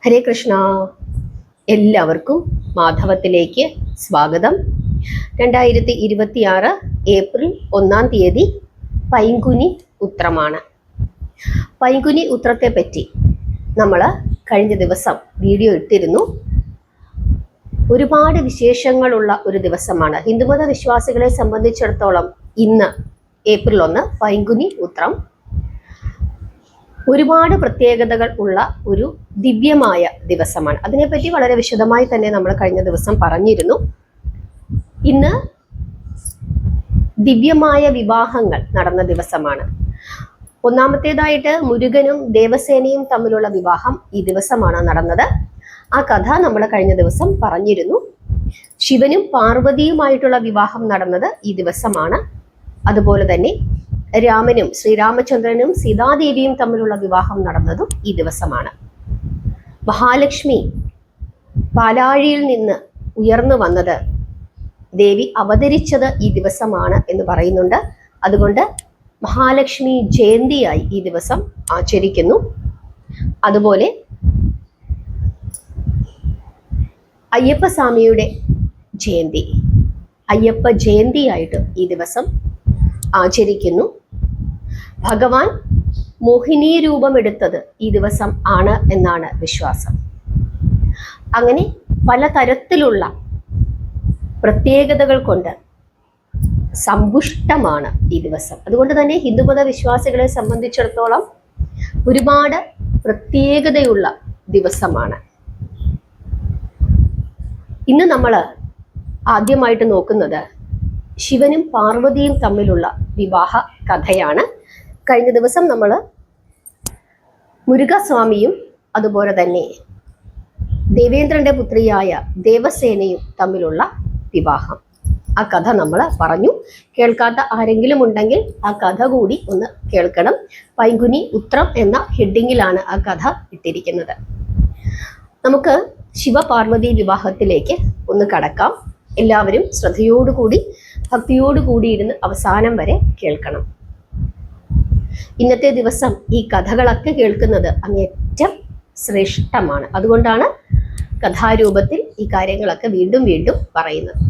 ഹരേ കൃഷ്ണ. എല്ലാവർക്കും മാധവത്തിലേക്ക് സ്വാഗതം. 2026 ഏപ്രിൽ 1-ാം തീയതി പൈങ്കുനി ഉത്രമാണ്. പൈങ്കുനി ഉത്രത്തെ പറ്റി നമ്മൾ കഴിഞ്ഞ ദിവസം വീഡിയോ ഇട്ടിരുന്നു. ഒരുപാട് വിശേഷങ്ങളുള്ള ഒരു ദിവസമാണ്. ഹിന്ദുമത വിശ്വാസികളെ സംബന്ധിച്ചിടത്തോളം ഇന്ന് ഏപ്രിൽ 1 പൈങ്കുനി ഉത്രം ഒരുപാട് പ്രത്യേകതകൾ ഉള്ള ഒരു ദിവ്യമായ ദിവസമാണ്. അതിനെപ്പറ്റി വളരെ വിശദമായി തന്നെ നമ്മൾ കഴിഞ്ഞ ദിവസം പറഞ്ഞിരുന്നു. ഇന്ന് ദിവ്യമായ വിവാഹങ്ങൾ നടന്ന ദിവസമാണ്. ഒന്നാമത്തേതായിട്ട് മുരുകനും ദേവസേനയും തമ്മിലുള്ള വിവാഹം ഈ ദിവസമാണ് നടന്നത്. ആ കഥ നമ്മൾ കഴിഞ്ഞ ദിവസം പറഞ്ഞിരുന്നു. ശിവനും പാർവതിയുമായിട്ടുള്ള വിവാഹം നടന്നത് ഈ ദിവസമാണ്. അതുപോലെ തന്നെ രാമനും ശ്രീരാമചന്ദ്രനും സീതാദേവിയും തമ്മിലുള്ള വിവാഹം നടന്നതും ഈ ദിവസമാണ്. മഹാലക്ഷ്മി പാലാഴിയിൽ നിന്ന് ഉയർന്നു വന്നത്, ദേവി അവതരിച്ചത് ഈ ദിവസമാണ് എന്ന് പറയുന്നുണ്ട്. അതുകൊണ്ട് മഹാലക്ഷ്മി ജയന്തിയായി ഈ ദിവസം ആചരിക്കുന്നു. അതുപോലെ അയ്യപ്പസ്വാമിയുടെ ജയന്തി, അയ്യപ്പ ജയന്തിയായിട്ട് ഈ ദിവസം ആചരിക്കുന്നു. ഭഗവാൻ മോഹിനി രൂപമെടുത്തത് ഈ ദിവസം ആണ് എന്നാണ് വിശ്വാസം. അങ്ങനെ പലതരത്തിലുള്ള പ്രത്യേകതകൾ കൊണ്ട് സമ്പുഷ്ടമാണ് ഈ ദിവസം. അതുകൊണ്ട് തന്നെ ഹിന്ദുമത വിശ്വാസികളെ സംബന്ധിച്ചിടത്തോളം ഒരുപാട് പ്രത്യേകതയുള്ള ദിവസമാണ്. ഇന്ന് നമ്മൾ ആദ്യമായിട്ട് നോക്കുന്നത് ശിവനും പാർവതിയും തമ്മിലുള്ള വിവാഹ കഥയാണ്. കഴിഞ്ഞ ദിവസം നമ്മൾ മുരുകസ്വാമിയും അതുപോലെ തന്നെ ദേവേന്ദ്രന്റെ പുത്രിയായ ദേവസേനയും തമ്മിലുള്ള വിവാഹം, ആ കഥ നമ്മൾ പറഞ്ഞു. കേൾക്കാത്ത ആരെങ്കിലും ഉണ്ടെങ്കിൽ ആ കഥ കൂടി ഒന്ന് കേൾക്കണം. പൈങ്കുനി ഉത്രം എന്ന ഹെഡിങ്ങിലാണ് ആ കഥ ഇട്ടിരിക്കുന്നത്. നമുക്ക് ശിവപാർവതി വിവാഹത്തിലേക്ക് ഒന്ന് കടക്കാം. എല്ലാവരും ശ്രദ്ധയോടുകൂടി ഭക്തിയോടുകൂടി ഇരുന്ന് അവസാനം വരെ കേൾക്കണം. ഇന്നത്തെ ദിവസം ഈ കഥകളൊക്കെ കേൾക്കുന്നത് അങ്ങേറ്റം ശ്രേഷ്ഠമാണ്. അതുകൊണ്ടാണ് കഥാരൂപത്തിൽ ഈ കാര്യങ്ങളൊക്കെ വീണ്ടും വീണ്ടും പറയുന്നത്.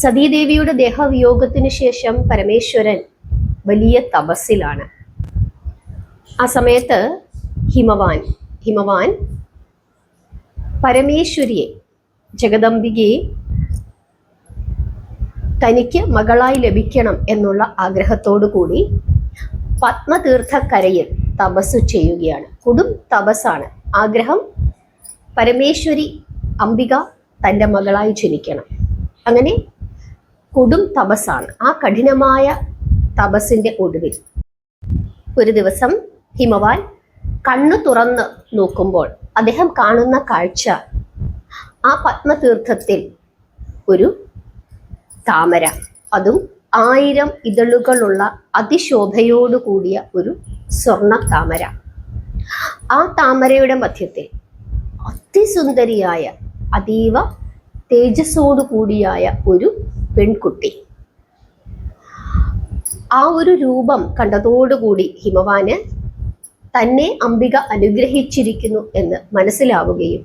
സതീദേവിയുടെ ദേഹവിയോഗത്തിന് ശേഷം പരമേശ്വരൻ വലിയ തപസ്സിലാണ്. ആ സമയത്ത് ഹിമവാൻ പരമേശ്വരിയെ, ജഗദംബികയെ തനിക്ക് മകളായി ലഭിക്കണം എന്നുള്ള ആഗ്രഹത്തോടു കൂടി പത്മതീർത്ഥക്കരയിൽ തപസ്സു ചെയ്യുകയാണ്. കൊടും തപസ്സാണ്. ആഗ്രഹം പരമേശ്വരി അംബിക തൻ്റെ മകളായി ജനിക്കണം. അങ്ങനെ കൊടും തപസ്സാണ്. ആ കഠിനമായ തപസ്സിന്റെ ഒടുവിൽ ഒരു ദിവസം ഹിമവാൻ കണ്ണു തുറന്ന് നോക്കുമ്പോൾ അദ്ദേഹം കാണുന്ന കാഴ്ച, ആ പത്മതീർത്ഥത്തിൽ ഒരു താമര, അതും 1000 ഇതളുകളുള്ള അതിശോഭയോടു കൂടിയ ഒരു സ്വർണ്ണ താമര. ആ താമരയുടെ മധ്യത്തിൽ അതിസുന്ദരിയായ, അതീവ തേജസ്സോടു കൂടിയായ ഒരു പെൺകുട്ടി. ആ ഒരു രൂപം കണ്ടതോടുകൂടി ഹിമവാന് തന്നെ അംബിക അനുഗ്രഹിച്ചിരിക്കുന്നു എന്ന് മനസ്സിലാവുകയും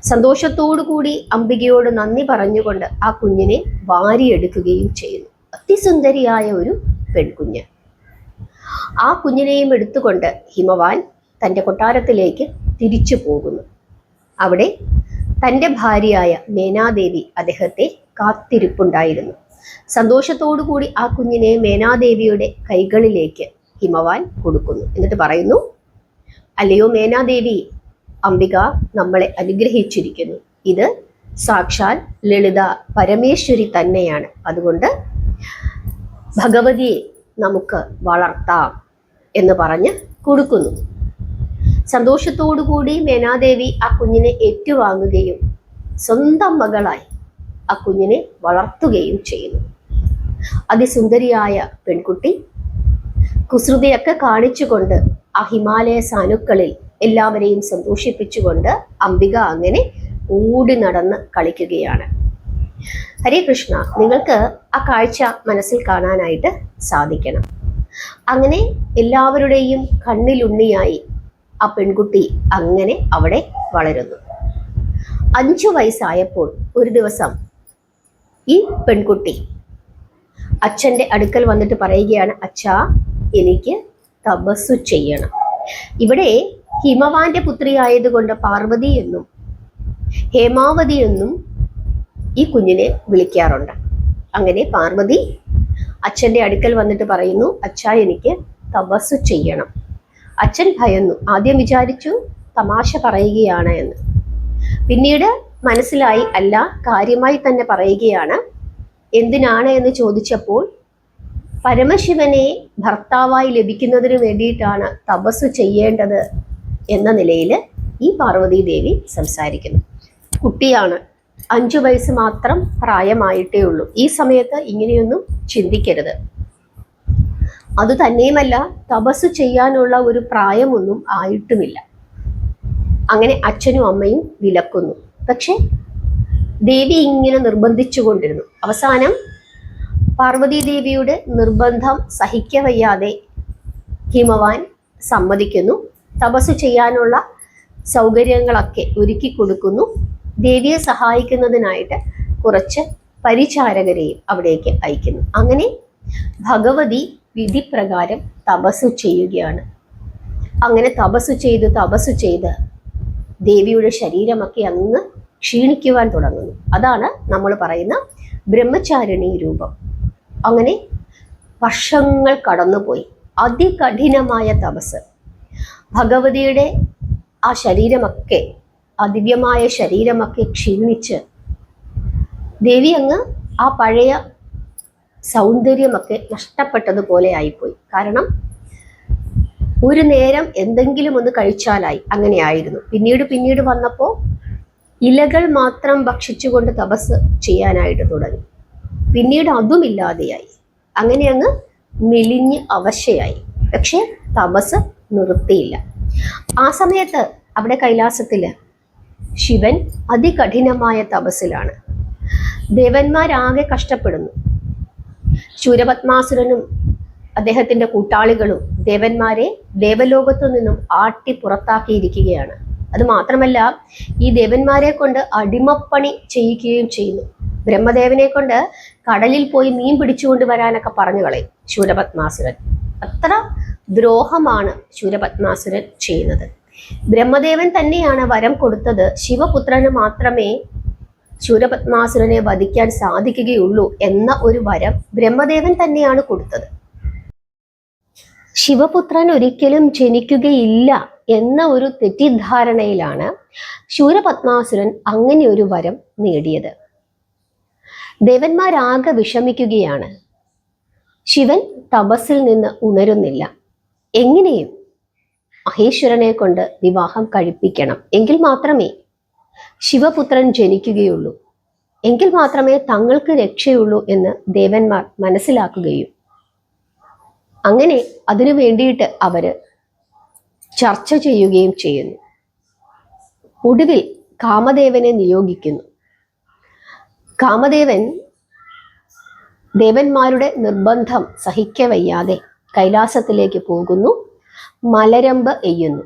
സന്തോഷത്തോടു കൂടി അംബികയോട് നന്ദി പറഞ്ഞുകൊണ്ട് ആ കുഞ്ഞിനെ വാരിയെടുക്കുകയും ചെയ്യുന്നു. അതിസുന്ദരിയായ ഒരു പെൺകുഞ്ഞ്. ആ കുഞ്ഞിനെയും എടുത്തുകൊണ്ട് ഹിമവാൻ തൻ്റെ കൊട്ടാരത്തിലേക്ക് തിരിച്ചു പോകുന്നു. അവിടെ തൻ്റെ ഭാര്യയായ മേനാദേവി അദ്ദേഹത്തെ കാത്തിരിപ്പുണ്ടായിരുന്നു. സന്തോഷത്തോടു കൂടി ആ കുഞ്ഞിനെ മേനാദേവിയുടെ കൈകളിലേക്ക് ഹിമവാൻ കൊടുക്കുന്നു. എന്നിട്ട് പറയുന്നു, അല്ലയോ മേനാദേവി, അംബിക നമ്മളെ അനുഗ്രഹിച്ചിരിക്കുന്നു. ഇത് സാക്ഷാൽ ലളിത പരമേശ്വരി തന്നെയാണ്. അതുകൊണ്ട് ഭഗവതിയെ നമുക്ക് വളർത്താം എന്ന് പറഞ്ഞ് കൊടുക്കുന്നു. സന്തോഷത്തോടുകൂടി മേനാദേവി ആ കുഞ്ഞിനെ ഏറ്റുവാങ്ങുകയും സ്വന്തം മകളായി ആ കുഞ്ഞിനെ വളർത്തുകയും ചെയ്യുന്നു. അതിസുന്ദരിയായ പെൺകുട്ടി കുസൃതിയൊക്കെ കാണിച്ചുകൊണ്ട് ആ ഹിമാലയ സാനുക്കളിൽ എല്ലാവരെയും സന്തോഷിപ്പിച്ചുകൊണ്ട് അംബിക അങ്ങനെ ഓടി നടന്ന് കളിക്കുകയാണ്. ഹരേ കൃഷ്ണ, നിങ്ങൾക്ക് ആ കാഴ്ച മനസ്സിൽ കാണാനായിട്ട് സാധിക്കണം. അങ്ങനെ എല്ലാവരുടെയും കണ്ണിലുണ്ണിയായി ആ പെൺകുട്ടി അങ്ങനെ അവിടെ വളരുന്നു. 5 വയസ്സായപ്പോൾ ഒരു ദിവസം ഈ പെൺകുട്ടി അച്ഛൻ്റെ അടുക്കൽ വന്നിട്ട് പറയുകയാണ്, അച്ഛാ, എനിക്ക് തപസ്സു ചെയ്യണം. ഇവിടെ ഹിമവാന്റെ പുത്രി ആയതുകൊണ്ട് പാർവതി എന്നും ഹേമാവതി എന്നും ഈ കുഞ്ഞിനെ വിളിക്കാറുണ്ട്. അങ്ങനെ പാർവതി അച്ഛൻ്റെ അടുക്കൽ വന്നിട്ട് പറയുന്നു, അച്ഛാ, എനിക്ക് തപസ്സു ചെയ്യണം. അച്ഛൻ ഭയന്നു. ആദ്യം വിചാരിച്ചു തമാശ പറയുകയാണ് എന്ന്. പിന്നീട് മനസ്സിലായി അല്ല, കാര്യമായി തന്നെ പറയുകയാണ്. എന്തിനാണ് എന്ന് ചോദിച്ചപ്പോൾ പരമശിവനെ ഭർത്താവായി ലഭിക്കുന്നതിന് വേണ്ടിയിട്ടാണ് തപസ്സു ചെയ്യേണ്ടത് എന്ന നിലയിൽ ഈ പാർവതി ദേവി സംസാരിക്കുന്നു. കുട്ടിയാണ്, 5 വയസ്സ് മാത്രം പ്രായമായിട്ടേ ഉള്ളൂ. ഈ സമയത്ത് ഇങ്ങനെയൊന്നും ചിന്തിക്കരുത്. അതുതന്നെയുമല്ല, തപസ്സു ചെയ്യാനുള്ള ഒരു പ്രായമൊന്നും ആയിട്ടുമില്ല. അങ്ങനെ അച്ഛനും അമ്മയും വിലക്കുന്നു. പക്ഷെ ദേവി ഇങ്ങനെ നിർബന്ധിച്ചു കൊണ്ടിരുന്നു. അവസാനം പാർവതി ദേവിയുടെ നിർബന്ധം സഹിക്കവയ്യാതെ ഹിമവാൻ സമ്മതിക്കുന്നു. തപസ്സു ചെയ്യാനുള്ള സൗകര്യങ്ങളൊക്കെ ഒരുക്കി കൊടുക്കുന്നു. ദേവിയെ സഹായിക്കുന്നതിനായിട്ട് കുറച്ച് പരിചാരകരെയും അവിടേക്ക് അയക്കുന്നു. അങ്ങനെ ഭഗവതി വിധിപ്രകാരം തപസ്സു ചെയ്യുകയാണ്. അങ്ങനെ തപസ്സു ചെയ്ത് ദേവിയുടെ ശരീരമൊക്കെ അങ്ങ് ക്ഷീണിക്കുവാൻ തുടങ്ങുന്നു. അതാണ് നമ്മൾ പറയുന്ന ബ്രഹ്മചാരിണി രൂപം. അങ്ങനെ വർഷങ്ങൾ കടന്നുപോയി. അതികഠിനമായ തപസ്. ഭഗവതിയുടെ ആ ശരീരമൊക്കെ, ആ ദിവ്യമായ ശരീരമൊക്കെ ക്ഷീണിച്ച് ദേവി അങ്ങ് ആ പഴയ സൗന്ദര്യമൊക്കെ നഷ്ടപ്പെട്ടതുപോലെ ആയിപ്പോയി. കാരണം ഒരു നേരം എന്തെങ്കിലും ഒന്ന് കഴിച്ചാലായി, അങ്ങനെയായിരുന്നു. പിന്നീട് വന്നപ്പോൾ ഇലകൾ മാത്രം ഭക്ഷിച്ചുകൊണ്ട് തപസ് ചെയ്യാനായിട്ട് തുടങ്ങി. പിന്നീട് അതുമില്ലാതെയായി. അങ്ങനെ അങ്ങ് മെലിഞ്ഞ് അവശയായി. പക്ഷെ തപസ് നിർത്തിയില്ല. ആ സമയത്ത് അവിടെ കൈലാസത്തില് ശിവൻ അതികഠിനമായ തപസ്സിലാണ്. ദേവന്മാരാകെ കഷ്ടപ്പെടുന്നു. ശൂരപത്മാസുരനും അദ്ദേഹത്തിന്റെ കൂട്ടാളികളും ദേവന്മാരെ ദേവലോകത്തു നിന്നും ആട്ടി പുറത്താക്കിയിരിക്കുകയാണ്. അത് മാത്രമല്ല, ഈ ദേവന്മാരെ കൊണ്ട് അടിമപ്പണി ചെയ്യിക്കുകയും ചെയ്യുന്നു. ബ്രഹ്മദേവനെ കൊണ്ട് കടലിൽ പോയി മീൻ പിടിച്ചുകൊണ്ട് വരാനൊക്കെ പറഞ്ഞു കളയും ശൂരപത്മാസുരൻ. അത്ര ദ്രോഹമാണ് ശൂരപത്മാസുരൻ ചെയ്യുന്നത്. ബ്രഹ്മദേവൻ തന്നെയാണ് വരം കൊടുത്തത്. ശിവപുത്രന് മാത്രമേ ശൂരപത്മാസുരനെ വധിക്കാൻ സാധിക്കുകയുള്ളൂ എന്ന ഒരു വരം ബ്രഹ്മദേവൻ തന്നെയാണ് കൊടുത്തത്. ശിവപുത്രൻ ഒരിക്കലും ജനിക്കുകയില്ല എന്ന ഒരു തെറ്റിദ്ധാരണയിലാണ് ശൂരപത്മാസുരൻ അങ്ങനെ ഒരു വരം നേടിയത്. ദേവന്മാരാകെ വിഷമിക്കുകയാണ്. ശിവൻ തപസ്സിൽ നിന്ന് ഉണരുന്നില്ല. എങ്ങനെയും മഹേശ്വരനെ കൊണ്ട് വിവാഹം കഴിപ്പിക്കണം. എങ്കിൽ മാത്രമേ ശിവപുത്രൻ ജനിക്കുകയുള്ളൂ. എങ്കിൽ മാത്രമേ തങ്ങൾക്ക് രക്ഷയുള്ളൂ എന്ന് ദേവന്മാർ മനസ്സിലാക്കുകയും അങ്ങനെ അതിനു വേണ്ടിയിട്ട് അവര് ചർച്ച ചെയ്യുകയും ചെയ്യുന്നു. ഒടുവിൽ കാമദേവനെ നിയോഗിക്കുന്നു. കാമദേവൻ ദേവന്മാരുടെ നിർബന്ധം സഹിക്കവയ്യാതെ കൈലാസത്തിലേക്ക് പോകുന്നു. മലരമ്പ് എയ്യുന്നു.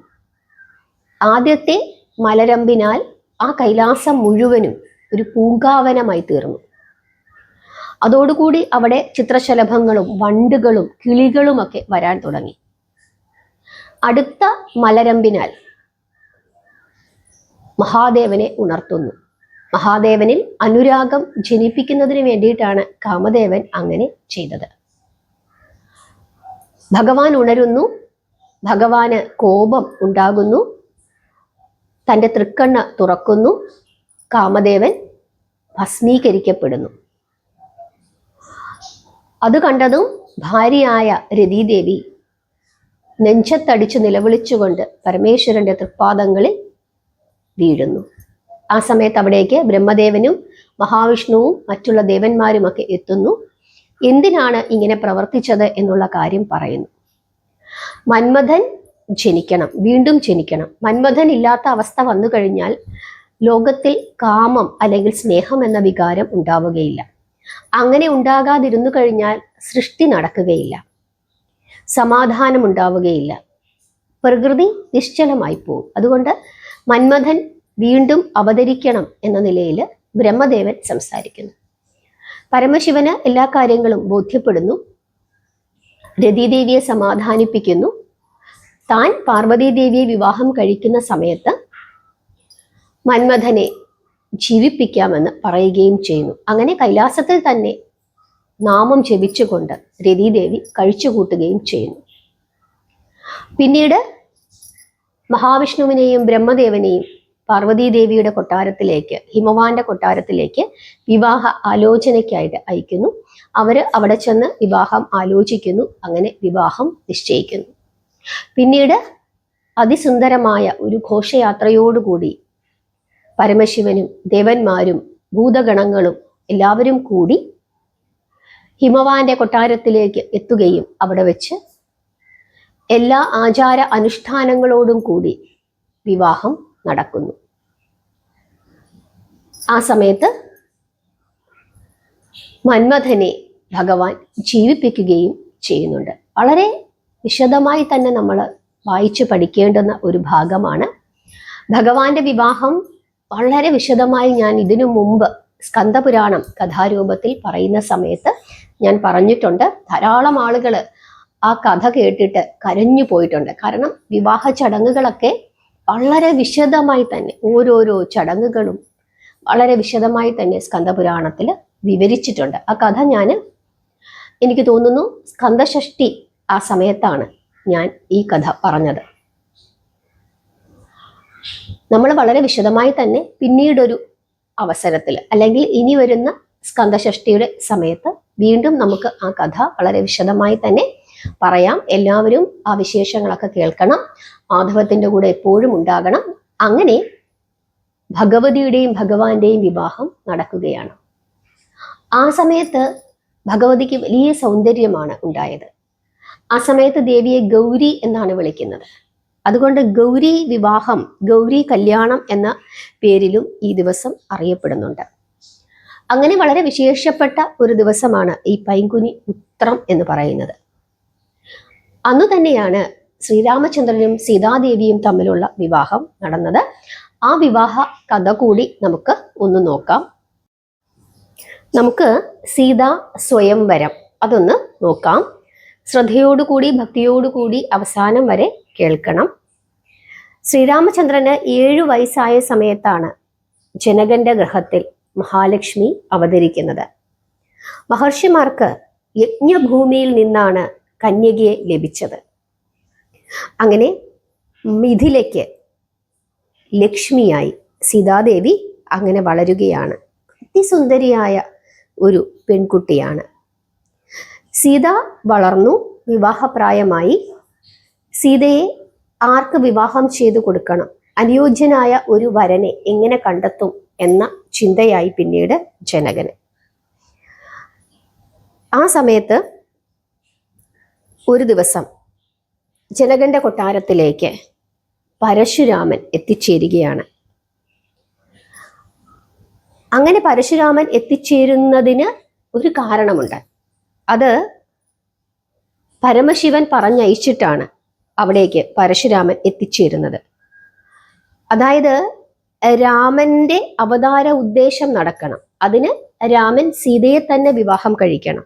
ആദ്യത്തെ മലരമ്പിനാൽ ആ കൈലാസം മുഴുവനും ഒരു പൂങ്കാവനമായി തീർന്നു. അതോടുകൂടി അവിടെ ചിത്രശലഭങ്ങളും വണ്ടുകളും കിളികളുമൊക്കെ വരാൻ തുടങ്ങി. അടുത്ത മലരമ്പിനാൽ മഹാദേവനെ ഉണർത്തുന്നു. മഹാദേവനിൽ അനുരാഗം ജനിപ്പിക്കുന്നതിന് വേണ്ടിയിട്ടാണ് കാമദേവൻ അങ്ങനെ ചെയ്തത്. ഭഗവാൻ ഉണരുന്നു. ഭഗവാന് കോപം ഉണ്ടാകുന്നു. തൻ്റെ തൃക്കണ്ണ് തുറക്കുന്നു. കാമദേവൻ ഭസ്മീകരിക്കപ്പെടുന്നു. അത് കണ്ടതും ഭാര്യയായ രതീദേവി നെഞ്ചത്തടിച്ചു നിലവിളിച്ചുകൊണ്ട് പരമേശ്വരന്റെ തൃപ്പാദങ്ങളിൽ വീഴുന്നു. ആ സമയത്ത് അവിടേക്ക് ബ്രഹ്മദേവനും മഹാവിഷ്ണുവും മറ്റുള്ള ദേവന്മാരുമൊക്കെ എത്തുന്നു. എന്തിനാണ് ഇങ്ങനെ പ്രവർത്തിച്ചത് എന്നുള്ള കാര്യം പറയുന്നു. മന്മഥൻ ജനിക്കണം, വീണ്ടും ജനിക്കണം. മന്മഥൻ ഇല്ലാത്ത അവസ്ഥ വന്നു കഴിഞ്ഞാൽ ലോകത്തിൽ കാമം അല്ലെങ്കിൽ സ്നേഹം എന്ന വികാരം ഉണ്ടാവുകയില്ല. അങ്ങനെ ഉണ്ടാകാതിരുന്നു കഴിഞ്ഞാൽ സൃഷ്ടി നടക്കുകയില്ല, സമാധാനം ഉണ്ടാവുകയില്ല, പ്രകൃതി നിശ്ചലമായി പോകും. അതുകൊണ്ട് മന്മഥൻ വീണ്ടും അവതരിക്കണം എന്ന നിലയിൽ ബ്രഹ്മദേവൻ സംസാരിക്കുന്നു. പരമശിവന് എല്ലാ കാര്യങ്ങളും ബോധ്യപ്പെടുന്നു. രതിദേവിയെ സമാധാനിപ്പിക്കുന്നു. താൻ പാർവതീദേവിയെ വിവാഹം കഴിക്കുന്ന സമയത്ത് മന്മഥനെ ജീവിപ്പിക്കാമെന്ന് പറയുകയും ചെയ്യുന്നു. അങ്ങനെ കൈലാസത്തിൽ തന്നെ നാമം ജപിച്ചുകൊണ്ട് രതിദേവി കഴിച്ചുകൂട്ടുകയും ചെയ്യുന്നു. പിന്നീട് മഹാവിഷ്ണുവിനെയും ബ്രഹ്മദേവനെയും പാർവതീദേവിയുടെ കൊട്ടാരത്തിലേക്ക്, ഹിമവാന്റെ കൊട്ടാരത്തിലേക്ക് വിവാഹ ആലോചനയ്ക്കായിട്ട് അയക്കുന്നു. അവര് അവിടെ ചെന്ന് വിവാഹം ആലോചിക്കുന്നു. അങ്ങനെ വിവാഹം നിശ്ചയിക്കുന്നു. പിന്നീട് അതിസുന്ദരമായ ഒരു ഘോഷയാത്രയോടുകൂടി പരമശിവനും ദേവന്മാരും ഭൂതഗണങ്ങളും എല്ലാവരും കൂടി ഹിമവാന്റെ കൊട്ടാരത്തിലേക്ക് എത്തുകയും അവിടെ വെച്ച് എല്ലാ ആചാര അനുഷ്ഠാനങ്ങളോടും കൂടി വിവാഹം നടക്കുന്നു. ആ സമയത്ത് മന്മഥനെ ഭഗവാൻ ജീവിപ്പിക്കുകയും ചെയ്യുന്നുണ്ട്. വളരെ വിശദമായി തന്നെ നമ്മൾ വായിച്ചു പഠിക്കേണ്ടുന്ന ഒരു ഭാഗമാണ്. ഭഗവാന്റെ വിവാഹം വളരെ വിശദമായി ഞാൻ ഇതിനു മുമ്പ് സ്കന്ദപുരാണം കഥാരൂപത്തിൽ പറയുന്ന സമയത്ത് ഞാൻ പറഞ്ഞിട്ടുണ്ട്. ധാരാളം ആളുകൾ ആ കഥ കേട്ടിട്ട് കരഞ്ഞു പോയിട്ടുണ്ട്. കാരണം വിവാഹ ചടങ്ങുകളൊക്കെ വളരെ വിശദമായി തന്നെ, ഓരോരോ ചടങ്ങുകളും വളരെ വിശദമായി തന്നെ സ്കന്ദപുരാണത്തിൽ വിവരിച്ചിട്ടുണ്ട്. ആ കഥ എനിക്ക് തോന്നുന്നു സ്കന്ദഷഷ്ടി ആ സമയത്താണ് ഞാൻ ഈ കഥ പറഞ്ഞത്. നമ്മൾ വളരെ വിശദമായി തന്നെ പിന്നീടൊരു അവസരത്തിൽ, അല്ലെങ്കിൽ ഇനി വരുന്ന സ്കന്ദഷഷ്ടിയുടെ സമയത്ത് വീണ്ടും നമുക്ക് ആ കഥ വളരെ വിശദമായി തന്നെ പറയാം. എല്ലാവരും ആ വിശേഷങ്ങളൊക്കെ കേൾക്കണം. മാധവത്തിന്റെ കൂടെ എപ്പോഴും ഉണ്ടാകണം. അങ്ങനെ ഭഗവതിയുടെയും ഭഗവാന്റെയും വിവാഹം നടക്കുകയാണ്. ആ സമയത്ത് ഭഗവതിക്ക് വലിയ സൗന്ദര്യമാണ് ഉണ്ടായത്. ആ സമയത്ത് ദേവിയെ ഗൗരി എന്നാണ് വിളിക്കുന്നത്. അതുകൊണ്ട് ഗൗരി വിവാഹം, ഗൗരി കല്യാണം എന്ന പേരിലും ഈ ദിവസം അറിയപ്പെടുന്നുണ്ട്. അങ്ങനെ വളരെ വിശേഷപ്പെട്ട ഒരു ദിവസമാണ് ഈ പൈങ്കുനി ഉത്രം എന്ന് പറയുന്നത്. അന്നു തന്നെയാണ് ശ്രീരാമചന്ദ്രനും സീതാദേവിയും തമ്മിലുള്ള വിവാഹം നടന്നത്. ആ വിവാഹ കഥ കൂടി നമുക്ക് ഒന്ന് നോക്കാം. നമുക്ക് സീതാ സ്വയംവരം അതൊന്ന് നോക്കാം. ശ്രദ്ധയോടുകൂടി ഭക്തിയോടുകൂടി അവസാനം വരെ കേൾക്കണം. ശ്രീരാമചന്ദ്രന് 7 വയസ്സായ സമയത്താണ് ജനകന്റെ ഗൃഹത്തിൽ മഹാലക്ഷ്മി അവതരിക്കുന്നത്. മഹർഷിമാർക്ക് യജ്ഞഭൂമിയിൽ നിന്നാണ് കന്യകയെ ലഭിച്ചത്. അങ്ങനെ മിഥിലയ്ക്ക് ലക്ഷ്മിയായി സീതാദേവി അങ്ങനെ വളരുകയാണ്. അതിസുന്ദരിയായ ഒരു പെൺകുട്ടിയാണ്. സീത വളർന്നു, വിവാഹപ്രായമായി. സീതയെ ആർക്ക് വിവാഹം ചെയ്തു കൊടുക്കണം, അനുയോജ്യനായ ഒരു വരനെ എങ്ങനെ കണ്ടെത്തും എന്ന ചിന്തയായി പിന്നീട് ജനകന്. ആ സമയത്ത് ഒരു ദിവസം ജനകന്റെ കൊട്ടാരത്തിലേക്ക് പരശുരാമൻ എത്തിച്ചേരുകയാണ്. അങ്ങനെ പരശുരാമൻ എത്തിച്ചേരുന്നതിന് ഒരു കാരണമുണ്ട്. അത് പരമശിവൻ പറഞ്ഞയച്ചിട്ടാണ് അവിടേക്ക് പരശുരാമൻ എത്തിച്ചേരുന്നത്. അതായത് രാമന്റെ അവതാര ഉദ്ദേശം നടക്കണം. അതിന് രാമൻ സീതയെ തന്നെ വിവാഹം കഴിക്കണം.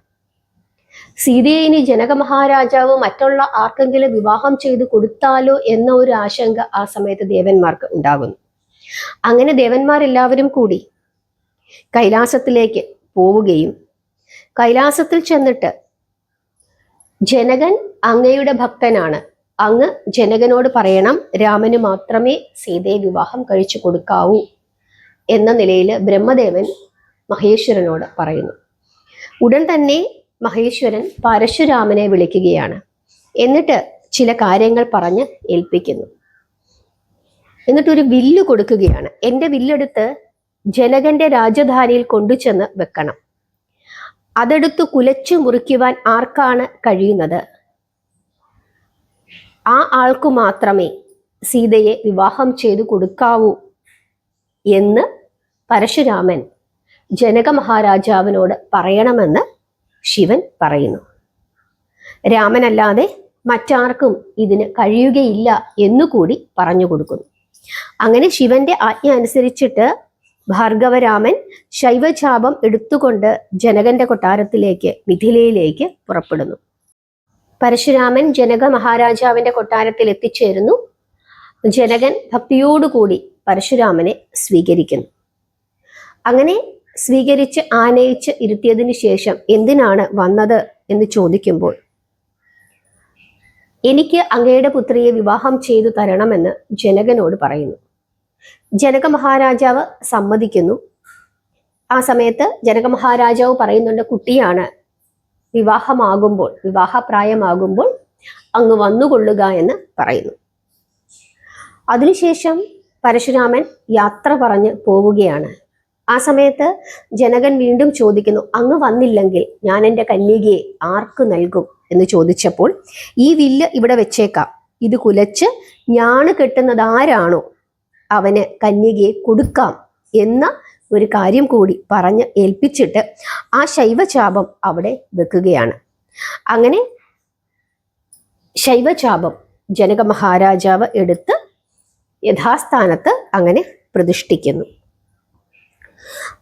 സീതയെ ഇനി ജനക മഹാരാജാവ് മറ്റുള്ള ആർക്കെങ്കിലും വിവാഹം ചെയ്തു കൊടുത്താലോ എന്ന ഒരു ആശങ്ക ആ സമയത്ത് ദേവന്മാർക്ക് ഉണ്ടാകുന്നു. അങ്ങനെ ദേവന്മാരെല്ലാവരും കൂടി കൈലാസത്തിലേക്ക് പോവുകയും കൈലാസത്തിൽ ചെന്നിട്ട് ജനകൻ അങ്ങയുടെ ഭക്തനാണ്, അങ്ങ് ജനകനോട് പറയണം രാമന് മാത്രമേ സീതയെ വിവാഹം കഴിച്ചു കൊടുക്കാവൂ എന്ന നിലയിൽ ബ്രഹ്മദേവൻ മഹേശ്വരനോട് പറയുന്നു. ഉടൻ തന്നെ മഹേശ്വരൻ പരശുരാമനെ വിളിക്കുകയാണ്. എന്നിട്ട് ചില കാര്യങ്ങൾ പറഞ്ഞ് ഏൽപ്പിക്കുന്നു. എന്നിട്ടൊരു വില്ല് കൊടുക്കുകയാണ്. എൻ്റെ വില്ലെടുത്ത് ജനകന്റെ രാജധാനിയിൽ കൊണ്ടുചെന്ന് വെക്കണം. അതെടുത്ത് കുലച്ചു മുറിക്കുവാൻ ആർക്കാണ് കഴിയുന്നത്, ആ ആൾക്കു മാത്രമേ സീതയെ വിവാഹം ചെയ്തു കൊടുക്കാവൂ എന്ന് പരശുരാമൻ ജനക മഹാരാജാവിനോട് പറയണമെന്ന് ശിവൻ പറയുന്നു. രാമനല്ലാതെ മറ്റാർക്കും ഇതിന് കഴിയുകയില്ല എന്നുകൂടി പറഞ്ഞു കൊടുക്കുന്നു. അങ്ങനെ ശിവന്റെ ആജ്ഞ അനുസരിച്ചിട്ട് ഭാർഗവരാമൻ ശൈവചാപം എടുത്തുകൊണ്ട് ജനകന്റെ കൊട്ടാരത്തിലേക്ക് മിഥിലയിലേക്ക് പുറപ്പെടുന്നു. പരശുരാമൻ ജനക മഹാരാജാവിന്റെ കൊട്ടാരത്തിൽ എത്തിച്ചേരുന്നു. ജനകൻ ഭക്തിയോടുകൂടി പരശുരാമനെ സ്വീകരിക്കുന്നു. അങ്ങനെ സ്വീകരിച്ച് ആനയിച്ച് ഇരുത്തിയതിനു ശേഷം എന്തിനാണ് വന്നത് എന്ന് ചോദിക്കുമ്പോൾ, എനിക്ക് അങ്ങയുടെ പുത്രിയെ വിവാഹം ചെയ്തു തരണമെന്ന് ജനകനോട് പറയുന്നു. ജനക മഹാരാജാവ് സമ്മതിക്കുന്നു. ആ സമയത്ത് ജനക മഹാരാജാവ് പറയുന്നുണ്ട്, കുട്ടിയാണ്, വിവാഹപ്രായമാകുമ്പോൾ അങ്ങ് വന്നുകൊള്ളുക എന്ന് പറയുന്നു. അതിനുശേഷം പരശുരാമൻ യാത്ര പറഞ്ഞ് പോവുകയാണ്. ആ സമയത്ത് ജനകൻ വീണ്ടും ചോദിക്കുന്നു, അങ്ങ് വന്നില്ലെങ്കിൽ ഞാൻ എൻ്റെ കന്യകയെ ആർക്ക് നൽകും എന്ന് ചോദിച്ചപ്പോൾ, ഈ വില്ല് ഇവിടെ വെച്ചേക്കാം, ഇത് കുലച്ച് ഞാണ് കെട്ടുന്നത് ആരാണോ അവന് കന്യകയെ കൊടുക്കാം എന്ന ഒരു കാര്യം കൂടി പറഞ്ഞ് ഏൽപ്പിച്ചിട്ട് ആ ശൈവചാപം അവിടെ വെക്കുകയാണ്. അങ്ങനെ ശൈവചാപം ജനക മഹാരാജാവ് എടുത്ത് യഥാസ്ഥാനത്ത് അങ്ങനെ പ്രതിഷ്ഠിക്കുന്നു.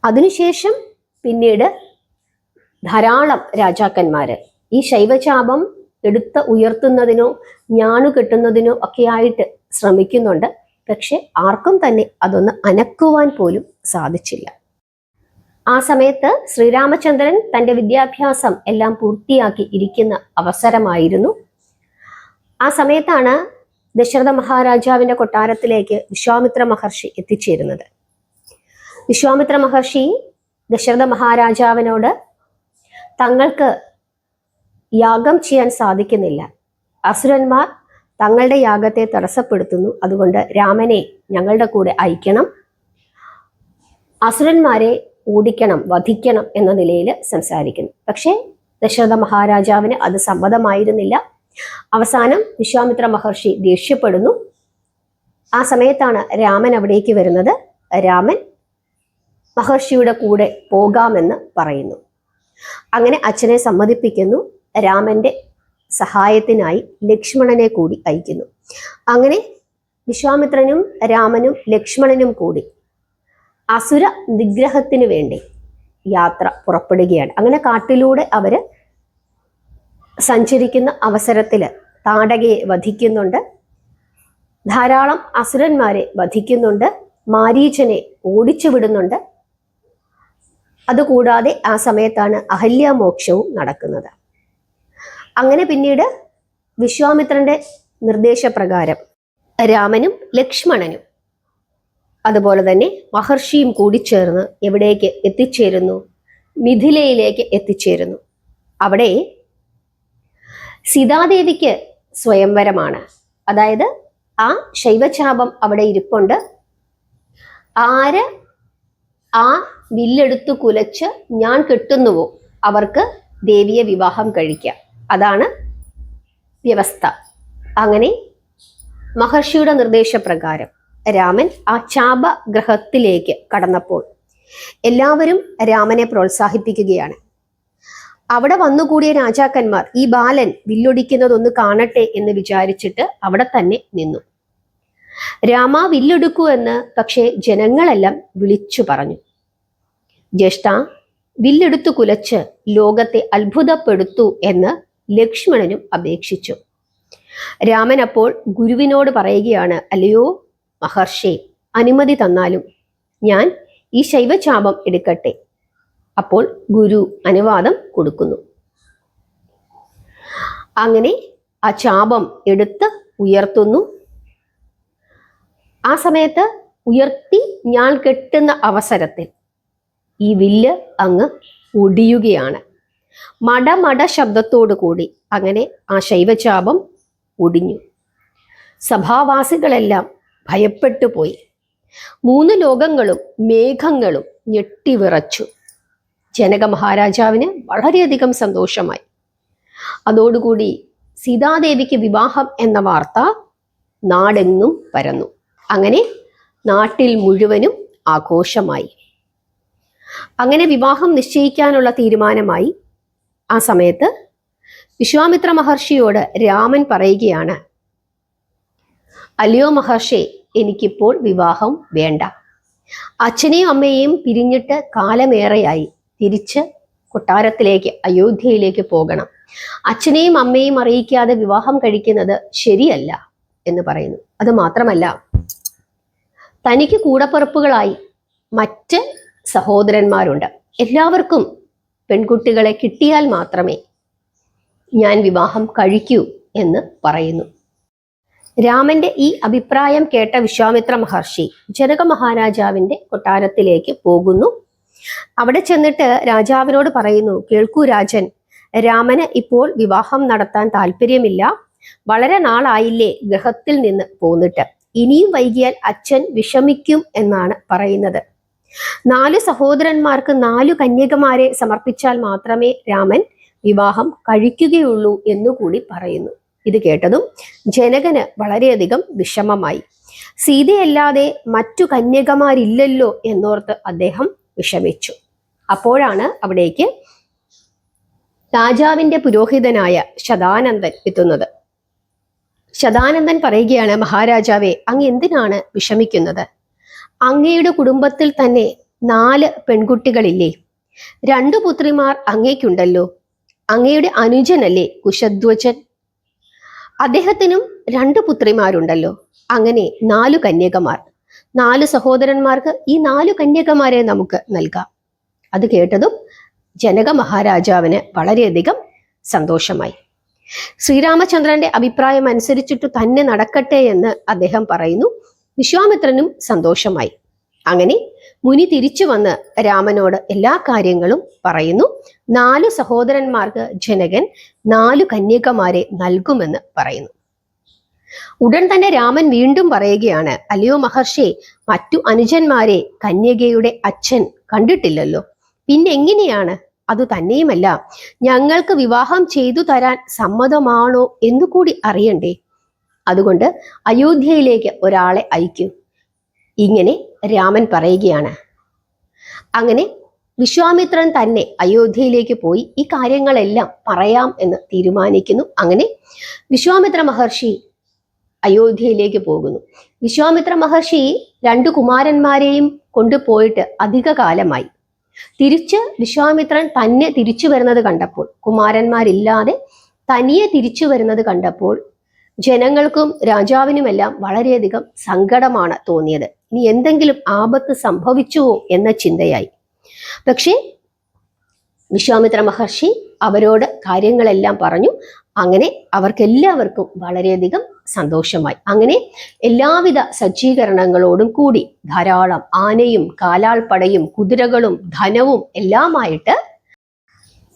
അതിനുശേഷം പിന്നീട് ധാരാളം രാജാക്കന്മാര് ഈ ശൈവചാപം എടുത്ത് ഉയർത്തുന്നതിനോ ഞാണു കെട്ടുന്നതിനോ ഒക്കെ ആയിട്ട് ശ്രമിക്കുന്നുണ്ട്. പക്ഷെ ആർക്കും തന്നെ അതൊന്ന് അനക്കുവാൻ പോലും സാധിച്ചില്ല. ആ സമയത്ത് ശ്രീരാമചന്ദ്രൻ തൻ്റെ വിദ്യാഭ്യാസം എല്ലാം പൂർത്തിയാക്കി ഇരിക്കുന്ന അവസരമായിരുന്നു. ആ സമയത്താണ് ദശരഥ മഹാരാജാവിന്റെ കൊട്ടാരത്തിലേക്ക് വിശ്വാമിത്ര മഹർഷി എത്തിച്ചേരുന്നത്. വിശ്വാമിത്ര മഹർഷി ദശരഥ മഹാരാജാവിനോട് തങ്ങൾക്ക് യാഗം ചെയ്യാൻ സാധിക്കുന്നില്ല, അസുരന്മാർ തങ്ങളുടെ യാഗത്തെ തടസ്സപ്പെടുത്തുന്നു, അതുകൊണ്ട് രാമനെ ഞങ്ങളുടെ കൂടെ അയക്കണം, അസുരന്മാരെ ഓടിക്കണം, വധിക്കണം എന്ന നിലയിൽ സംസാരിക്കുന്നു. പക്ഷേ ദശരഥ മഹാരാജാവിന് അത് സമ്മതമായിരുന്നില്ല. അവസാനം വിശ്വാമിത്ര മഹർഷി ദേഷ്യപ്പെടുന്നു. ആ സമയത്താണ് രാമൻ അവിടേക്ക് വരുന്നത്. രാമൻ മഹർഷിയുടെ കൂടെ പോകാമെന്ന് പറയുന്നു. അങ്ങനെ അച്ഛനെ സമ്മതിപ്പിക്കുന്നു. രാമന്റെ സഹായത്തിനായി ലക്ഷ്മണനെ കൂടി അയക്കുന്നു. അങ്ങനെ വിശ്വാമിത്രനും രാമനും ലക്ഷ്മണനും കൂടി അസുര നിഗ്രഹത്തിന് വേണ്ടി യാത്ര പുറപ്പെടുകയാണ്. അങ്ങനെ കാട്ടിലൂടെ അവര് സഞ്ചരിക്കുന്ന അവസരത്തില് താടകയെ വധിക്കുന്നുണ്ട്, ധാരാളം അസുരന്മാരെ വധിക്കുന്നുണ്ട്, മാരീചനെ ഓടിച്ചു വിടുന്നുണ്ട്. അതുകൂടാതെ ആ സമയത്താണ് അഹല്യാമോക്ഷവും നടക്കുന്നത്. അങ്ങനെ പിന്നീട് വിശ്വാമിത്രന്റെ നിർദ്ദേശപ്രകാരം രാമനും ലക്ഷ്മണനും അതുപോലെ തന്നെ മഹർഷിയും കൂടി ചേർന്ന് എവിടേക്ക് എത്തിച്ചേരുന്നു? മിഥിലയിലേക്ക് എത്തിച്ചേരുന്നു. അവിടെ സീതാദേവിക്ക് സ്വയംവരമാണ്. അതായത് ആ ശൈവചാപം അവിടെ ഇരിപ്പുണ്ട്. ആര് ആ വില്ലെടുത്തു കുലച്ച് ഞാൻ കെട്ടുന്നുവോ അവർക്ക് ദേവിയെ വിവാഹം കഴിക്കാം. അതാണ് വ്യവസ്ഥ. അങ്ങനെ മഹർഷിയുടെ നിർദ്ദേശപ്രകാരം രാമൻ ആ ചാപഗ്രഹത്തിലേക്ക് കടന്നപ്പോൾ എല്ലാവരും രാമനെ പ്രോത്സാഹിപ്പിക്കുകയാണ്. അവിടെ വന്നുകൂടിയ രാജാക്കന്മാർ ഈ ബാലൻ വില്ലൊടിക്കുന്നതൊന്ന് കാണട്ടെ എന്ന് വിചാരിച്ചിട്ട് അവിടെ തന്നെ നിന്നു. രാമ വില്ലെടുക്കൂ എന്ന് പക്ഷേ ജനങ്ങളെല്ലാം വിളിച്ചു പറഞ്ഞു. ജ്യേഷ്ഠ, വില്ലെടുത്തു കുലച്ച് ലോകത്തെ അത്ഭുതപ്പെടുത്തു എന്ന് ലക്ഷ്മണനും അപേക്ഷിച്ചു. രാമൻ അപ്പോൾ ഗുരുവിനോട് പറയുകയാണ്, അല്ലയോ മഹർഷി, അനുമതി തന്നാലും ഞാൻ ഈ ശൈവചാപം എടുക്കട്ടെ. അപ്പോൾ ഗുരു അനുവാദം കൊടുക്കുന്നു. അങ്ങനെ ആ ചാപം എടുത്ത് ഉയർത്തുന്നു. ആ സമയത്ത് ഉയർത്തി ഞാൻ കെട്ടുന്ന അവസരത്തിൽ ഈ വില്ല് അങ്ങ് ഒടിയുകയാണ്. മടമട ശബ്ദത്തോടു കൂടി അങ്ങനെ ആ ശൈവചാപം ഒടിഞ്ഞു. സഭാവാസികളെല്ലാം ഭയപ്പെട്ടു പോയി. 3 ലോകങ്ങളും മേഘങ്ങളും ഞെട്ടിവിറച്ചു. ജനക മഹാരാജാവിന് വളരെയധികം സന്തോഷമായി. അതോടുകൂടി സീതാദേവിക്ക് വിവാഹം എന്ന വാർത്ത നാടെങ്ങും പരന്നു. അങ്ങനെ നാട്ടിൽ മുഴുവനും ആഘോഷമായി. അങ്ങനെ വിവാഹം നിശ്ചയിക്കാനുള്ള തീരുമാനമായി. ആ സമയത്ത് വിശ്വാമിത്ര മഹർഷിയോട് രാമൻ പറയുകയാണ്, അല്ലയോ മഹർഷി, എനിക്കിപ്പോൾ വിവാഹം വേണ്ട. അച്ഛനെയും അമ്മയെയും പിരിഞ്ഞിട്ട് കാലമേറെയായി. തിരിച്ച് കൊട്ടാരത്തിലേക്ക്, അയോധ്യയിലേക്ക് പോകണം. അച്ഛനെയും അമ്മയെയും അറിയിക്കാതെ വിവാഹം കഴിക്കുന്നത് ശരിയല്ല എന്ന് പറയുന്നു. അത് മാത്രമല്ല, തനിക്ക് കൂടപ്പിറപ്പുകളായി മറ്റ് സഹോദരന്മാരുണ്ട്. എല്ലാവർക്കും പെൺകുട്ടികളെ കിട്ടിയാൽ മാത്രമേ ഞാൻ വിവാഹം കഴിക്കൂ എന്ന് പറയുന്നു. രാമന്റെ ഈ അഭിപ്രായം കേട്ട വിശ്വാമിത്ര മഹർഷി ജനക മഹാരാജാവിന്റെ കൊട്ടാരത്തിലേക്ക് പോകുന്നു. അവിടെ ചെന്നിട്ട് രാജാവിനോട് പറയുന്നു, കേൾക്കൂ രാജൻ, രാമന് ഇപ്പോൾ വിവാഹം നടത്താൻ താല്പര്യമില്ല. വളരെ നാളായില്ലേ ഗൃഹത്തിൽ നിന്ന് പോന്നിട്ട്. ഇനിയും വൈകിയാൽ അച്ഛൻ വിഷമിക്കും എന്നാണ് പറയുന്നത്. 4 സഹോദരന്മാർക്ക് 4 കന്യകമാരെ സമർപ്പിച്ചാൽ മാത്രമേ രാമൻ വിവാഹം കഴിക്കുകയുള്ളൂ എന്നുകൂടി പറയുന്നു. ഇത് കേട്ടതും ജനകന് വളരെയധികം വിഷമമായി. സീതയല്ലാതെ മറ്റു കന്യകമാരില്ലല്ലോ എന്നോർത്ത് അദ്ദേഹം വിഷമിച്ചു. അപ്പോഴാണ് അവിടേക്ക് രാജാവിന്റെ പുരോഹിതനായ ശതാനന്ദൻ എത്തുന്നത്. ശതാനന്ദൻ പറയുകയാണ്, മഹാരാജാവേ, അങ്ങ് എന്തിനാണ് വിഷമിക്കുന്നത്? അങ്ങയുടെ കുടുംബത്തിൽ തന്നെ 4 പെൺകുട്ടികളില്ലേ? 2 പുത്രിമാർ അങ്ങേക്കുണ്ടല്ലോ. അങ്ങയുടെ അനുജനല്ലേ കുശധ്വജൻ? അദ്ദേഹത്തിനും 2 പുത്രിമാരുണ്ടല്ലോ. അങ്ങനെ 4 കന്യകമാർ. 4 സഹോദരന്മാർക്ക് ഈ 4 കന്യകമാരെ നമുക്ക് നൽകാം. അത് കേട്ടതും ജനക മഹാരാജാവിന് വളരെയധികം സന്തോഷമായി. ശ്രീരാമചന്ദ്രന്റെ അഭിപ്രായം അനുസരിച്ചിട്ട് തന്നെ നടക്കട്ടെ എന്ന് അദ്ദേഹം പറയുന്നു. വിശ്വാമിത്രനും സന്തോഷമായി. അങ്ങനെ മുനി തിരിച്ചു വന്ന് രാമനോട് എല്ലാ കാര്യങ്ങളും പറയുന്നു. 4 സഹോദരന്മാർക്ക് ജനകൻ 4 കന്യകമാരെ നൽകുമെന്ന് പറയുന്നു. ഉടൻ തന്നെ രാമൻ വീണ്ടും പറയുകയാണ്, അല്ലയോ മഹർഷി, മറ്റു അനുജന്മാരെ കന്യകയുടെ അച്ഛൻ കണ്ടിട്ടില്ലല്ലോ. പിന്നെ എങ്ങനെയാണ്? അതു തന്നെയുമല്ല, ഞങ്ങൾക്ക് വിവാഹം ചെയ്തു തരാൻ സമ്മതമാണോ എന്നുകൂടി അറിയണ്ടേ. അതുകൊണ്ട് അയോധ്യയിലേക്ക് ഒരാളെ അയക്കൂ. ഇങ്ങനെ രാമൻ പറയുകയാണ്. അങ്ങനെ വിശ്വാമിത്രൻ തന്നെ അയോധ്യയിലേക്ക് പോയി ഈ കാര്യങ്ങളെല്ലാം പറയാം എന്ന് തീരുമാനിക്കുന്നു. അങ്ങനെ വിശ്വാമിത്ര മഹർഷി അയോധ്യയിലേക്ക് പോകുന്നു. വിശ്വാമിത്ര മഹർഷി 2 കുമാരന്മാരെയും കൊണ്ടുപോയിട്ട് അധിക കാലമായി. തിരിച്ച് വിശ്വാമിത്രൻ തന്നെ തിരിച്ചു വരുന്നത് കണ്ടപ്പോൾ, കുമാരന്മാരില്ലാതെ തനിയെ തിരിച്ചു വരുന്നത് കണ്ടപ്പോൾ ജനങ്ങൾക്കും രാജാവിനുമെല്ലാം വളരെയധികം സങ്കടമാണ് തോന്നിയത്. ഇനി എന്തെങ്കിലും ആപത്ത് സംഭവിച്ചുവോ എന്ന ചിന്തയായി. പക്ഷേ വിശ്വാമിത്ര മഹർഷി അവരോട് കാര്യങ്ങളെല്ലാം പറഞ്ഞു. അങ്ങനെ അവർക്കെല്ലാവർക്കും വളരെയധികം സന്തോഷമായി. അങ്ങനെ എല്ലാവിധ സജ്ജീകരണങ്ങളോടും കൂടി ധാരാളം ആനയും കാലാൾപ്പടയും കുതിരകളും ധനവും എല്ലാമായിട്ട്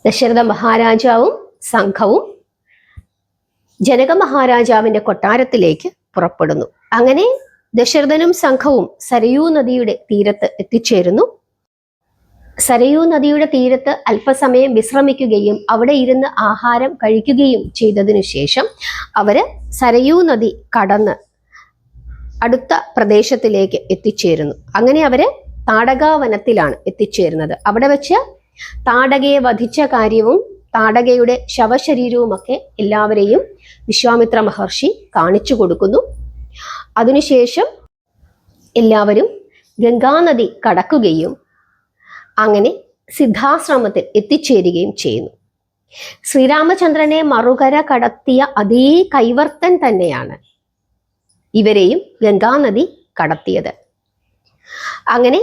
ദശരഥ മഹാരാജാവും സംഘവും ജനക മഹാരാജാവിന്റെ കൊട്ടാരത്തിലേക്ക് പുറപ്പെടുന്നു. അങ്ങനെ ദശരഥനും സംഘവും സരയൂ നദിയുടെ തീരത്ത് എത്തിച്ചേരുന്നു. സരയൂ നദിയുടെ തീരത്ത് അല്പസമയം വിശ്രമിക്കുകയും അവിടെ ഇരുന്ന് ആഹാരം കഴിക്കുകയും ചെയ്തതിനു ശേഷം അവര് സരയൂ നദി കടന്ന് അടുത്ത പ്രദേശത്തിലേക്ക് എത്തിച്ചേരുന്നു. അങ്ങനെ അവര് താടകാവനത്തിലാണ് എത്തിച്ചേരുന്നത്. അവിടെ വെച്ച് താടകയെ വധിച്ച കാര്യവും താടകയുടെ ശവശരീരവുമൊക്കെ എല്ലാവരെയും വിശ്വാമിത്ര മഹർഷി കാണിച്ചു കൊടുക്കുന്നു. അതിനുശേഷം എല്ലാവരും ഗംഗാനദി കടക്കുകയും അങ്ങനെ സിദ്ധാശ്രമത്തിൽ എത്തിച്ചേരുകയും ചെയ്യുന്നു. ശ്രീരാമചന്ദ്രനെ മറുകര കടത്തിയ അതേ കൈവർത്തൻ തന്നെയാണ് ഇവരെയും ഗംഗാനദി കടത്തിയത്. അങ്ങനെ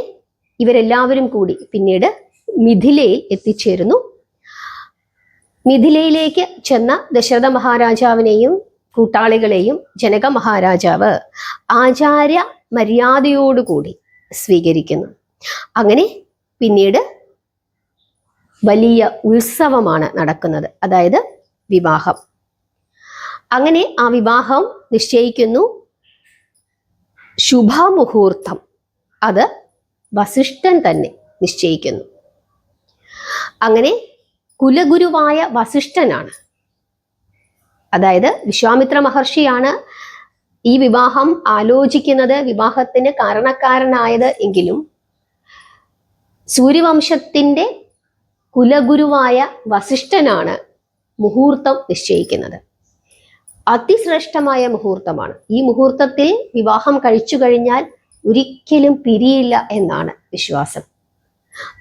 ഇവരെല്ലാവരും കൂടി പിന്നീട് മിഥിലയിൽ എത്തിച്ചേരുന്നു. മിഥിലയിലേക്ക് ചെന്ന ദശരഥ മഹാരാജാവിനെയും കൂട്ടാളികളെയും ജനക മഹാരാജാവ് ആചാര്യ മര്യാദയോടുകൂടി സ്വീകരിക്കുന്നു. അങ്ങനെ പിന്നീട് വലിയ ഉത്സവമാണ് നടക്കുന്നത്, അതായത് വിവാഹം. അങ്ങനെ ആ വിവാഹം നിശ്ചയിക്കുന്നു. ശുഭമുഹൂർത്തം അത് വസിഷ്ഠൻ തന്നെ നിശ്ചയിക്കുന്നു. അങ്ങനെ കുലഗുരുവായ വസിഷ്ഠനാണ്, അതായത് വിശ്വാമിത്ര മഹർഷിയാണ് ഈ വിവാഹം ആലോചിക്കുന്നത്, വിവാഹത്തിന് കാരണക്കാരനായത് എങ്കിലും സൂര്യവംശത്തിന്റെ കുലഗുരുവായ വസിഷ്ഠനാണ് മുഹൂർത്തം നിശ്ചയിക്കുന്നത്. അതിശ്രേഷ്ഠമായ മുഹൂർത്തമാണ്. ഈ മുഹൂർത്തത്തിൽ വിവാഹം കഴിച്ചു കഴിഞ്ഞാൽ ഒരിക്കലും പിരിയില്ല എന്നാണ് വിശ്വാസം.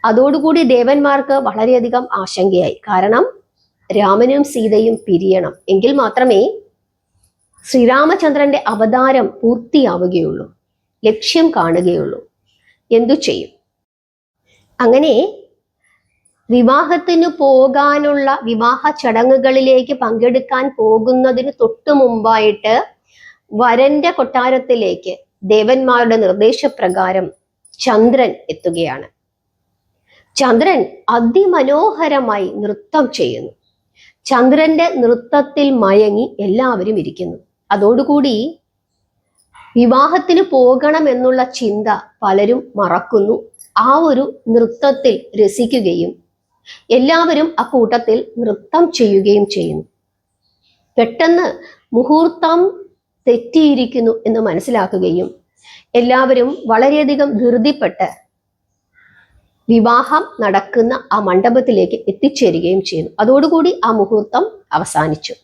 അതോടുകൂടി ദേവന്മാർക്ക് വളരെയധികം ആശങ്കയായി. കാരണം രാമനും സീതയും പിരിയണം, എങ്കിൽ മാത്രമേ ശ്രീരാമചന്ദ്രന്റെ അവതാരം പൂർത്തിയാവുകയുള്ളൂ, ലക്ഷ്യം കാണുകയുള്ളൂ. എന്തു ചെയ്യും? അങ്ങനെ വിവാഹത്തിന് പോകാനുള്ള വിവാഹ ചടങ്ങുകളിലേക്ക് പങ്കെടുക്കാൻ പോകുന്നതിന് തൊട്ടു മുമ്പായിട്ട് വരന്റെ കൊട്ടാരത്തിലേക്ക് ദേവന്മാരുടെ നിർദ്ദേശപ്രകാരം ചന്ദ്രൻ എത്തുകയാണ്. ചന്ദ്രൻ അതിമനോഹരമായി നൃത്തം ചെയ്യുന്നു. ചന്ദ്രന്റെ നൃത്തത്തിൽ മയങ്ങി എല്ലാവരും ഇരിക്കുന്നു. അതോടുകൂടി വിവാഹത്തിന് പോകണം എന്നുള്ള ചിന്ത പലരും മറക്കുന്നു. ആ ഒരു നൃത്തത്തിൽ രസിക്കുകയും എല്ലാവരും ആ കൂട്ടത്തിൽ നൃത്തം ചെയ്യുകയും ചെയ്യുന്നു. പെട്ടെന്ന് മുഹൂർത്തം തെറ്റിയിരിക്കുന്നു എന്ന് മനസ്സിലാക്കുകയും എല്ലാവരും വളരെയധികം ധൃതിപ്പെട്ട് വിവാഹം നടക്കുന്ന ആ മണ്ഡപത്തിലേക്ക് എത്തിച്ചേരുകയും ചെയ്യുന്നു. അതോടുകൂടി ആ മുഹൂർത്തം അവസാനിച്ചു.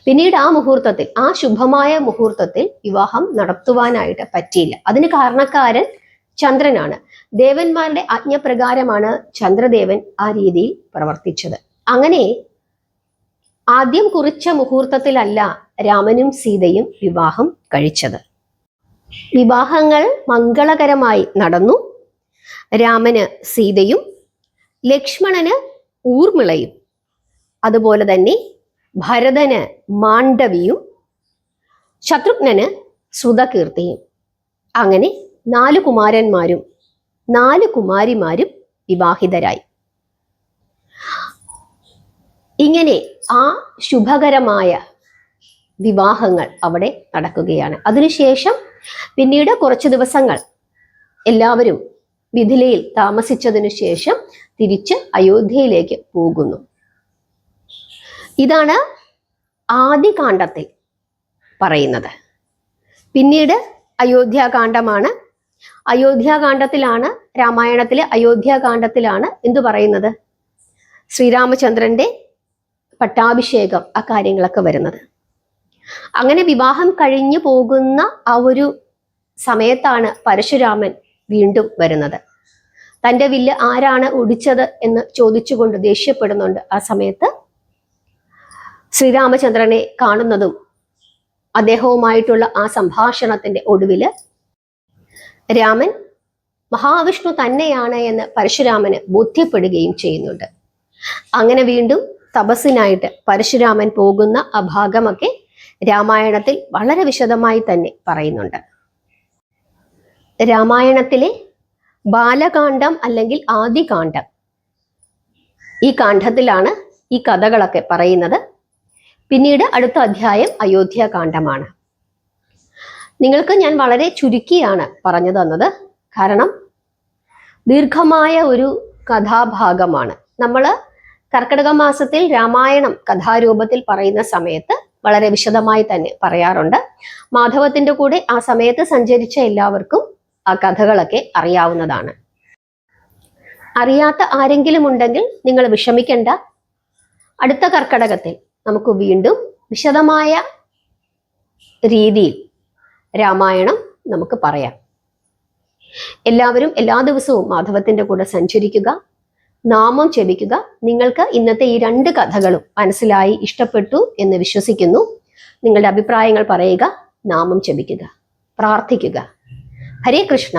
പിന്നീട് ആ മുഹൂർത്തത്തിൽ, ആ ശുഭമായ മുഹൂർത്തത്തിൽ വിവാഹം നടത്തുവാനായിട്ട് പറ്റിയില്ല. അതിന് കാരണക്കാരൻ ചന്ദ്രനാണ്. ദേവന്മാരുടെ ആജ്ഞപ്രകാരമാണ് ചന്ദ്രദേവൻ ആ രീതിയിൽ പ്രവർത്തിച്ചത്. അങ്ങനെ ആദ്യം കുറിച്ച മുഹൂർത്തത്തിലല്ല രാമനും സീതയും വിവാഹം കഴിച്ചത്. വിവാഹങ്ങൾ മംഗളകരമായി നടന്നു. രാമന് സീതയും, ലക്ഷ്മണന് ഊർമിളയും, അതുപോലെ തന്നെ ഭരതന് മാണ്ഡവിയും, ശത്രുഘ്നന് ശ്രുതകീർത്തിയും. അങ്ങനെ 4 കുമാരന്മാരും 4 കുമാരിമാരും വിവാഹിതരായി. ഇങ്ങനെ ആ ശുഭകരമായ വിവാഹങ്ങൾ അവിടെ നടക്കുകയാണ്. അതിനുശേഷം പിന്നീട് കുറച്ച് ദിവസങ്ങൾ എല്ലാവരും മിഥിലയിൽ താമസിച്ചതിനു ശേഷം തിരിച്ച് അയോധ്യയിലേക്ക് പോകുന്നു. ഇതാണ് ആദികാണ്ഡത്തിൽ പറയുന്നത്. പിന്നീട് അയോധ്യാകാന്ഡമാണ്. അയോധ്യാകാന്ഡത്തിലാണ്, രാമായണത്തിലെ അയോധ്യാകാന്ഡത്തിലാണ് എന്തു പറയുന്നത്? ശ്രീരാമചന്ദ്രന്റെ പട്ടാഭിഷേകം, ആ കാര്യങ്ങളൊക്കെ വരുന്നത്. അങ്ങനെ വിവാഹം കഴിഞ്ഞു പോകുന്ന ആ ഒരു സമയത്താണ് പരശുരാമൻ വീണ്ടും വരുന്നത്. തൻ്റെ വില്ല് ആരാണ് ഒടിച്ചത് എന്ന് ചോദിച്ചുകൊണ്ട് ദേഷ്യപ്പെടുന്നുണ്ട്. ആ സമയത്ത് ശ്രീരാമചന്ദ്രനെ കാണുന്നതും അദ്ദേഹവുമായിട്ടുള്ള ആ സംഭാഷണത്തിന്റെ ഒടുവില് രാമൻ മഹാവിഷ്ണു തന്നെയാണ് എന്ന് പരശുരാമന് ബോധ്യപ്പെടുകയും ചെയ്യുന്നുണ്ട്. അങ്ങനെ വീണ്ടും തപസ്സിനായിട്ട് പരശുരാമൻ പോകുന്ന ആ ഭാഗമൊക്കെ രാമായണത്തിൽ വളരെ വിശദമായി തന്നെ പറയുന്നുണ്ട്. രാമായണത്തിലെ ബാലകാന്ഡം അല്ലെങ്കിൽ ആദികാന്ഡം, ഈ കാണ്ഡത്തിലാണ് ഈ കഥകളൊക്കെ പറയുന്നത്. പിന്നീട് അടുത്ത അധ്യായം അയോധ്യാകാന്ഡമാണ്. നിങ്ങൾക്ക് ഞാൻ വളരെ ചുരുക്കിയാണ് പറഞ്ഞു തന്നത്. കാരണം ദീർഘമായ ഒരു കഥാഭാഗമാണ്. നമ്മൾ കർക്കിടക മാസത്തിൽ രാമായണം കഥാരൂപത്തിൽ പറയുന്ന സമയത്ത് വളരെ വിശദമായി തന്നെ പറയാറുണ്ട്. മാധവത്തിന്റെ കൂടെ ആ സമയത്ത് സഞ്ചരിച്ച എല്ലാവർക്കും ആ കഥകളൊക്കെ അറിയാവുന്നതാണ്. അറിയാത്ത ആരെങ്കിലും ഉണ്ടെങ്കിൽ നിങ്ങൾ വിഷമിക്കേണ്ട. അടുത്ത കർക്കിടകത്തിൽ നമുക്ക് വീണ്ടും വിശദമായ രീതിയിൽ രാമായണം നമുക്ക് പറയാം. എല്ലാവരും എല്ലാ ദിവസവും മാധവത്തിന്റെ കൂടെ സഞ്ചരിക്കുക, നാമം ജപിക്കുക. നിങ്ങൾക്ക് ഇന്നത്തെ ഈ 2 കഥകളും മനസ്സിലായി, ഇഷ്ടപ്പെട്ടു എന്ന് വിശ്വസിക്കുന്നു. നിങ്ങളുടെ അഭിപ്രായങ്ങൾ പറയുക, നാമം ജപിക്കുക, പ്രാർത്ഥിക്കുക. ഹരേ കൃഷ്ണ.